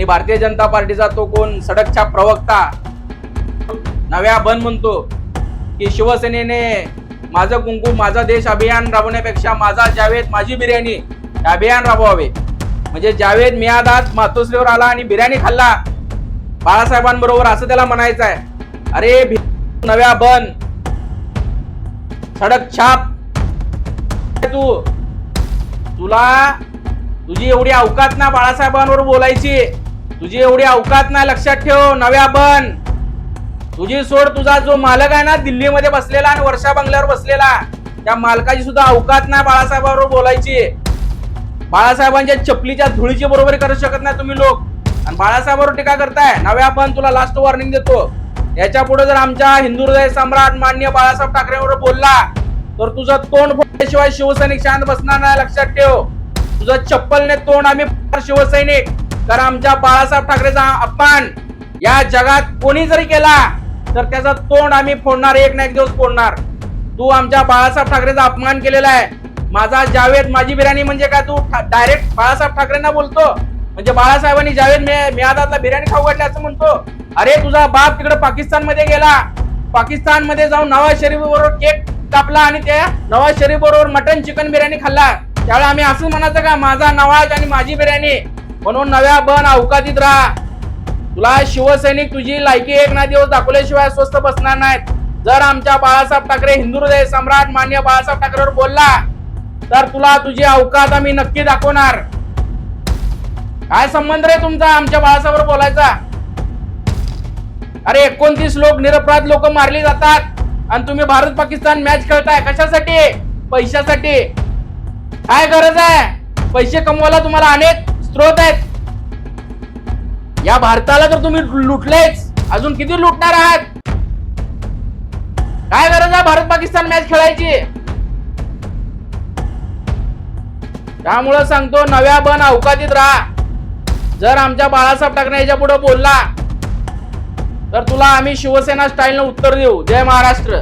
आणि भारतीय जनता पार्टीचा तो कोण सडकचा प्रवक्ता नव्या बन म्हणतो की शिवसेनेने माझं कुंकू माझा देश अभियान राबवण्यापेक्षा माझा जावेद माझी बिर्याणी अभियान राबवावे। म्हणजे जावेद मियादाद मातोश्रीवर आला आणि बिर्याणी खाल्ला बाळासाहेबांबरोबर असं त्याला म्हणायचं आहे। अरे नव्या बन सडक छाप तुला तुझी एवढी अवकात ना बाळासाहेबांवर बोलायची, तुझी एवढी अवकात ना, लक्षात ठेव नव्या बन। तुझी सोड, तुझा जो मालक आहे ना दिल्लीमध्ये बसलेला आणि वर्षा बंगल्यावर बसलेला त्या मालकाची सुद्धा अवकात नाही बाळासाहेबांवर बोलायची। बाळासाहेबांच्या चपलीच्या धुळीची बरोबरी करू शकत नाही तुम्ही लोक आणि बाळासाहेबांवर टीका करताय। नव्या बन तुला लास्ट वॉर्निंग देतो, याच्या पुढे जर आमच्या हिंदू हृदय सम्राट माननीय बाळासाहेब ठाकरेंवर बोलला तर तुझं तोंड फोडल्याशिवाय शिवसैनिक शांत बसणार नाही, लक्षात ठेव। तुझं चप्पलने तोंड आम्ही शिवसैनिक, कारण आमच्या बाळासाहेब ठाकरेचा अपमान या जगात कोणी जरी केला तर त्याचं तोंड आम्ही फोडणार, एक ना एक दिवस फोडणार। तू आमच्या बाळासाहेब ठाकरेचा अपमान केलेला आहे। माझा जावेद माझी बिर्याणी म्हणजे काय, तू डायरेक्ट बाळासाहेब ठाकरेंना बोलतो म्हणजे बाळासाहेबांनी जावेद मियादादला बिर्याणी खाऊ घातली असं म्हणतो। अरे तुझा बाप तिकडे पाकिस्तान मध्ये गेला, पाकिस्तान मध्ये जाऊन नवाज शरीफ बरोबर केक कापला आणि त्या नवाज शरीफ बरोबर मटन चिकन बिर्याणी खाल्ला, त्यावेळी आम्ही असं म्हणायचं का माझा नवाज आणि माझी बिर्याणी। म्हणून नव्या बन अवकातीत राहा। तुला शिवसैनिक तुझी लायकी एक ना दिवस दाखवल्याशिवाय स्वस्त बसणार नाहीत। जर आमच्या बाळासाहेब ठाकरे हिंदू हृदय सम्राट माननीय बाळासाहेब ठाकरेवर बोलला तर तुला तुझी अवकात आम्ही नक्की दाखवणार। काय संबंध रे तुमचा आमच्या बाळासाहेबवर बोलायचा? अरे 29 लोक निरपराध लोक मारली जातात आणि तुम्ही भारत पाकिस्तान मॅच खेळताय कशासाठी? पैशासाठी। काय गरज आहे? पैसे कमवायला तुम्हाला अनेक स्रोत आहेत। या भारताला तर तुम्ही लुटलेच, अजून किती लुटणार आहात? काय गरज आहे भारत पाकिस्तान मॅच खेळायची? त्यामुळे सांगतो नव्या बन अवकातीत राहा। जर आमच्या बाळासाहेब ठाकरे याच्या पुढे बोलला तर तुला आम्ही शिवसेना स्टाईलने उत्तर देऊ। जय महाराष्ट्र।